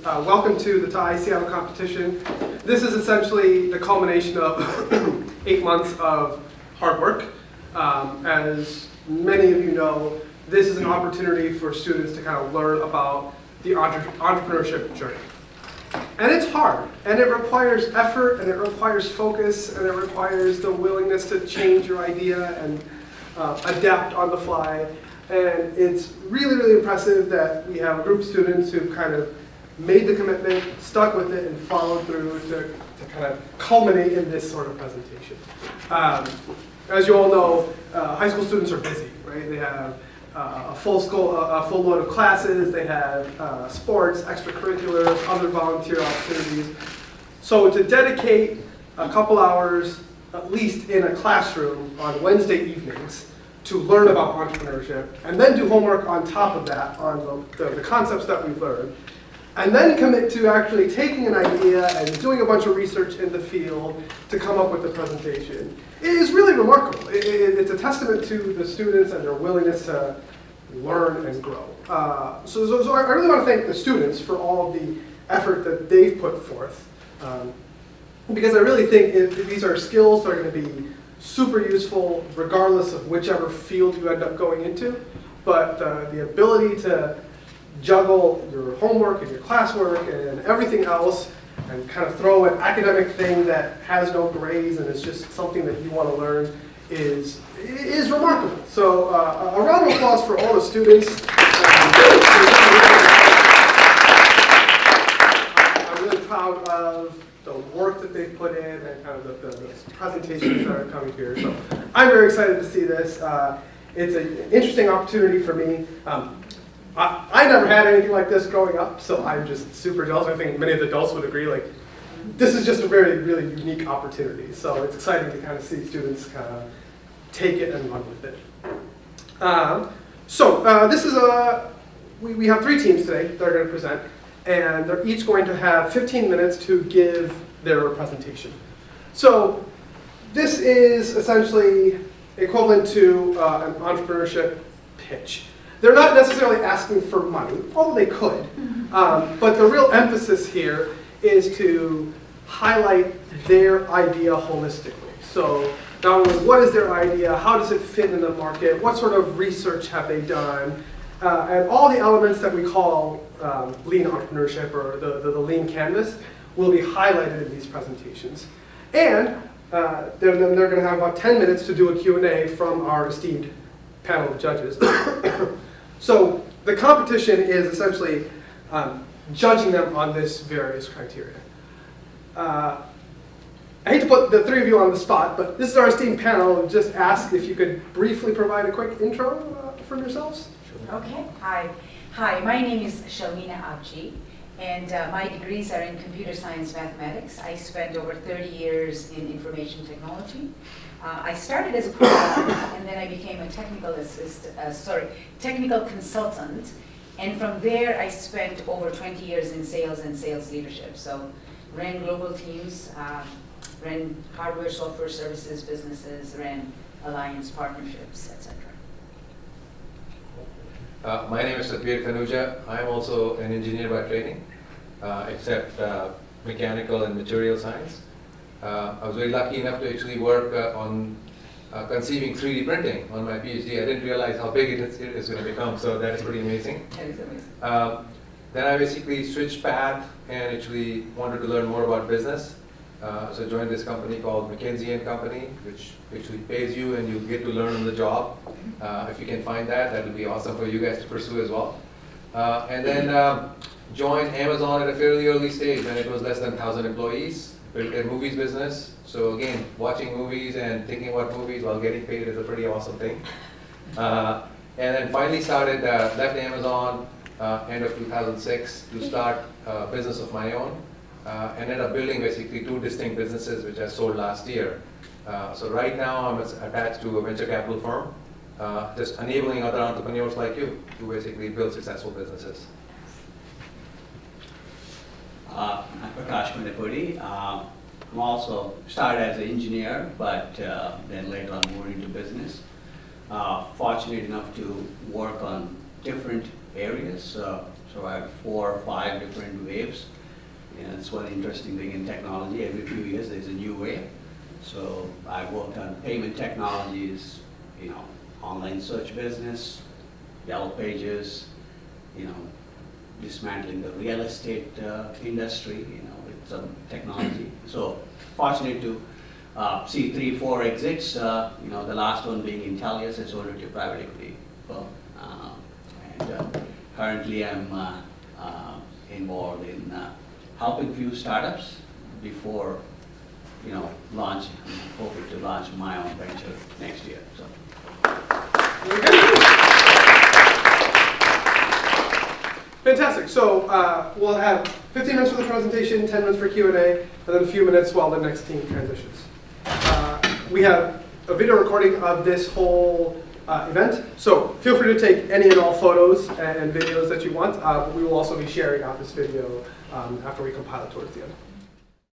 Welcome to the TIE Seattle competition. This is essentially the culmination of 8 months of hard work. As many of you know, this is an opportunity for students to kind of learn about the entrepreneurship journey. And it's hard, and it requires effort, and it requires focus, and it requires the willingness to change your idea and adapt on the fly. And it's really, really impressive that we have a group of students who kind of made the commitment, stuck with it, and followed through to kind of culminate in this sort of presentation. As you all know, high school students are busy, right? They have a full load of classes, they have sports, extracurriculars, other volunteer opportunities. So to dedicate a couple hours, at least in a classroom on Wednesday evenings, to learn about entrepreneurship, and then do homework on top of that on the concepts that we've learned, and then commit to actually taking an idea and doing a bunch of research in the field to come up with a presentation. It is really remarkable. It's a testament to the students and their willingness to learn and grow. So I really want to thank the students for all of the effort that they've put forth. Because I really think these are skills that are going to be super useful regardless of whichever field you end up going into. But the ability to juggle your homework and your classwork and everything else and kind of throw an academic thing that has no grades and is just something that you want to learn is remarkable. So a round of applause for all the students. I'm really proud of the work that they've put in and kind of the presentations that are coming here. So I'm very excited to see this. It's an interesting opportunity for me. I never had anything like this growing up, so I'm just super jealous. I think many of the adults would agree, like, this is just a very, really unique opportunity. So it's exciting to kind of see students kind of take it and run with it. This is we have 3 teams today that are going to present, and they're each going to have 15 minutes to give their presentation. So this is essentially equivalent to an entrepreneurship pitch. They're not necessarily asking for money, although they could, but the real emphasis here is to highlight their idea holistically. So not only what is their idea, how does it fit in the market, what sort of research have they done, and all the elements that we call lean entrepreneurship or the lean canvas will be highlighted in these presentations. And they're going to have about 10 minutes to do a Q&A from our esteemed panel of judges. So the competition is essentially judging them on this various criteria. I hate to put the 3 of you on the spot, but this is our esteemed panel. Just ask if you could briefly provide a quick intro from yourselves. Okay. Hi, my name is Shalmina Abji, and my degrees are in computer science mathematics. I spent over 30 years in information technology. I started as a programmer, and then I became a technical consultant. And from there, I spent over 20 years in sales and sales leadership. So, ran global teams, ran hardware, software services businesses, ran alliance partnerships, etc. My name is Satbir Kanuja. I'm also an engineer by training, except mechanical and material science. I was very lucky enough to actually work on conceiving 3D printing on my PhD. I didn't realize how big it is going to become, so that's pretty amazing. That is amazing. Then I basically switched path and actually wanted to learn more about business. So I joined this company called McKinsey & Company, which actually pays you and you get to learn on the job. If you can find that, that would be awesome for you guys to pursue as well. And then joined Amazon at a fairly early stage when it was less than 1,000 employees. Built a movies business. So again, watching movies and thinking about movies while getting paid is a pretty awesome thing. And then finally left Amazon end of 2006 to start a business of my own. Ended up building basically 2 distinct businesses which I sold last year. So right now I'm attached to a venture capital firm, just enabling other entrepreneurs like you to basically build successful businesses. I'm Prakash Mandapudi. I'm also started as an engineer, but then later on moved into business. Fortunate enough to work on different areas. So I have 4 or 5 different waves. And it's one interesting thing in technology. Every few years there's a new wave. So I worked on payment technologies, online search business, Yellow Pages, dismantling the real estate industry, with some technology. So fortunate to see 3, 4 exits. The last one being Intellius, I sold it to private equity firm. And currently I'm involved in helping few startups before launch. I'm hoping to launch my own venture next year. So. Very good. Fantastic. So we'll have 15 minutes for the presentation, 10 minutes for Q&A, and then a few minutes while the next team transitions. We have a video recording of this whole event, so feel free to take any and all photos and videos that you want. We will also be sharing out this video after we compile it towards the end.